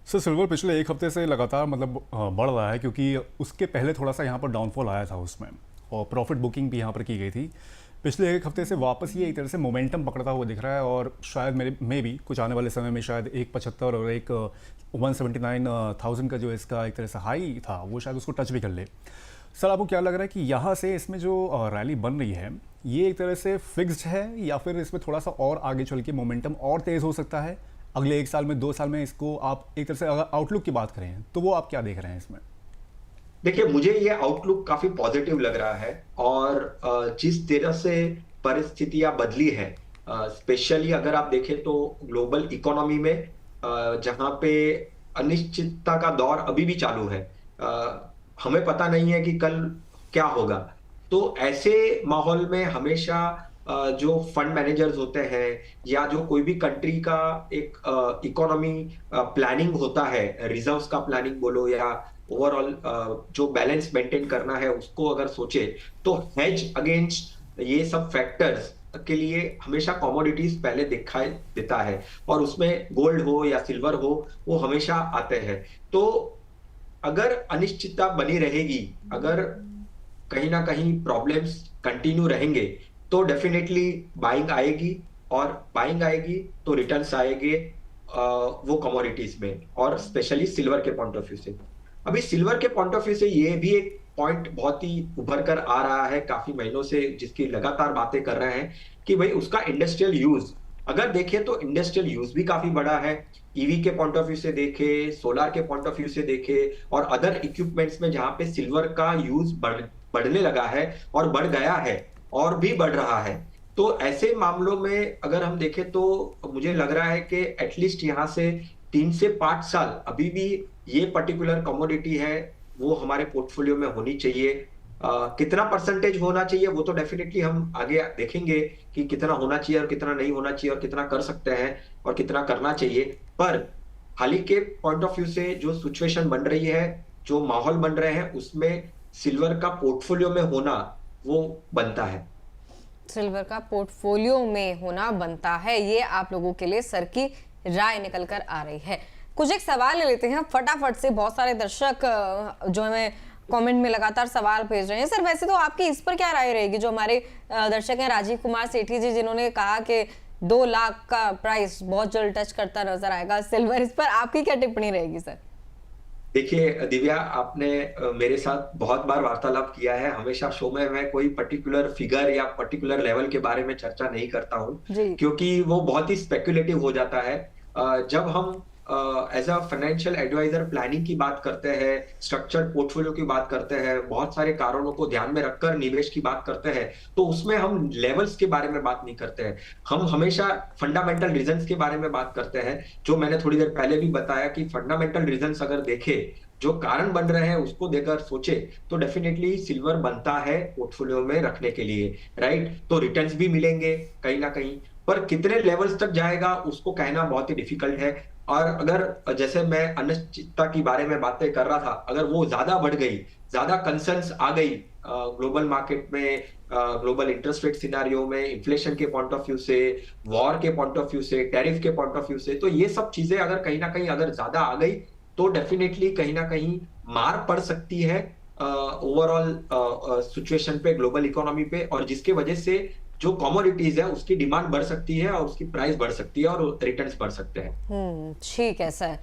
Sir silver पिछले एक हफ्ते से लगातार मतलब बढ़ रहा है, क्योंकि उसके पहले थोड़ा सा यहाँ पर डाउनफॉल आया था उसमें, और प्रॉफिट बुकिंग भी यहाँ पर की गई थी। पिछले एक हफ्ते से वापस ये एक तरह से मोमेंटम पकड़ता हुआ दिख रहा है, और शायद मेरे में भी कुछ आने वाले समय में शायद 175 और एक 179,000 का जो इसका एक तरह से हाई था वो शायद उसको टच भी कर ले। सर आपको क्या लग रहा है कि यहाँ से इसमें जो रैली बन रही है ये एक तरह से फिक्स्ड है, या फिर इसमें थोड़ा सा और आगे चल के मोमेंटम और तेज़ हो सकता है अगले 1 साल में 2 साल में? इसको आप एक तरह से अगर आउटलुक की बात करें तो वो आप क्या देख रहे हैं इसमें? देखिए, मुझे ये आउटलुक काफी पॉजिटिव लग रहा है। और जिस तरह से परिस्थितियां बदली है, स्पेशली अगर आप देखें तो ग्लोबल इकोनॉमी में, जहां पे अनिश्चितता का दौर अभी भी चालू है। हमें पता नहीं है कि कल क्या होगा। तो ऐसे माहौल में हमेशा जो फंड मैनेजर्स होते हैं या जो कोई भी कंट्री का एक इकोनॉमी प्लानिंग होता है, रिजर्व्स का प्लानिंग बोलो या ओवरऑल जो बैलेंस मेंटेन करना है उसको अगर सोचे, तो हेज अगेंस्ट ये सब फैक्टर्स के लिए हमेशा कमोडिटीज पहले दिखाई देता है। और उसमें गोल्ड हो या सिल्वर हो, वो हमेशा आते हैं। तो अगर अनिश्चितता बनी रहेगी, अगर कहीं ना कहीं प्रॉब्लम्स कंटिन्यू रहेंगे, तो डेफिनेटली बाइंग आएगी। और बाइंग आएगी तो रिटर्न्स आएंगे वो कमोडिटीज में, और स्पेशली सिल्वर के पॉइंट ऑफ व्यू से। अभी सिल्वर के पॉइंट ऑफ व्यू से ये भी एक पॉइंट बहुत ही उभर कर आ रहा है काफी महीनों से, जिसकी लगातार बातें कर रहे हैं कि भाई उसका इंडस्ट्रियल यूज, अगर देखें तो इंडस्ट्रियल यूज भी काफी बड़ा है। ईवी के पॉइंट ऑफ व्यू से देखे, सोलार के पॉइंट ऑफ व्यू से देखे, और अदर इक्विपमेंट्स में जहां पे सिल्वर का यूज बढ़ने लगा है और बढ़ गया है और भी बढ़ रहा है। तो ऐसे मामलों में अगर हम देखें तो मुझे लग रहा है कि एटलीस्ट यहाँ से 3 से 5 साल अभी भी ये पर्टिकुलर कमोडिटी है वो हमारे पोर्टफोलियो में होनी चाहिए। कितना परसेंटेज होना चाहिए वो तो डेफिनेटली हम आगे देखेंगे कि कितना होना चाहिए और कितना नहीं होना चाहिए, और कितना कर सकते हैं और कितना करना चाहिए। पर हाल ही के पॉइंट ऑफ व्यू से जो सिचुएशन बन रही है, जो माहौल बन रहे हैं, उसमें सिल्वर का पोर्टफोलियो में होना वो बनता है। सिल्वर का पोर्टफोलियो में होना बनता है, ये आप लोगों के लिए सर की राय निकल कर आ रही है। कुछ एक सवाल ले लेते हैं फटाफट से, बहुत सारे दर्शक जो हमें कमेंट में लगातार सवाल भेज रहे हैं। सर वैसे तो आपकी इस पर क्या राय रहेगी? जो हमारे दर्शक हैं राजीव कुमार सेठी जी, जिन्होंने कहा कि 2 लाख का प्राइस बहुत जल्द टच करता नजर आएगा सिल्वर, इस पर आपकी क्या टिप्पणी रहेगी सर? देखिए दिव्या, आपने मेरे साथ बहुत बार वार्तालाप किया है। हमेशा शो में मैं कोई पर्टिकुलर फिगर या पर्टिकुलर लेवल के बारे में चर्चा नहीं करता हूं, क्योंकि वो बहुत ही स्पेकुलेटिव हो जाता है। जब हम as a financial adviser planning की बात करते हैं, स्ट्रक्चर्ड पोर्टफोलियो की बात करते हैं, बहुत सारे कारणों को ध्यान में रखकर निवेश की बात करते हैं, तो उसमें हम लेवल्स के बारे में बात नहीं करते हैं। हम हमेशा फंडामेंटल रीजंस के बारे में बात करते हैं। जो मैंने थोड़ी देर पहले भी बताया कि फंडामेंटल रीजंस अगर देखे, जो कारण बन रहे हैं उसको देकर सोचे, तो डेफिनेटली सिल्वर बनता है पोर्टफोलियो में रखने के लिए, राइट? तो रिटर्न्स भी मिलेंगे कहीं ना कहीं, पर कितने लेवल्स तक जाएगा उसको कहना बहुत ही डिफिकल्ट है। और अगर जैसे मैं अनिश्चितता की बारे में बातें कर रहा था, अगर वो ज्यादा बढ़ गई, ज्यादा कंसर्न्स आ गई ग्लोबल मार्केट में, ग्लोबल इंटरेस्ट रेट सिनारियो में, इन्फ्लेशन के पॉइंट ऑफ व्यू से, वॉर के पॉइंट ऑफ व्यू से, टैरिफ के पॉइंट ऑफ व्यू से, तो ये सब चीजें अगर कहीं ना कहीं अगर ज्यादा आ गई तो डेफिनेटली कहीं ना कहीं मार पड़ सकती है ओवरऑल सिचुएशन पे, ग्लोबल इकोनॉमी पे, और जिसके वजह से जो कमोडिटीज है उसकी डिमांड बढ़ सकती है और उसकी प्राइस बढ़ सकती है और रिटर्न्स बढ़ सकते हैं। ठीक है सर।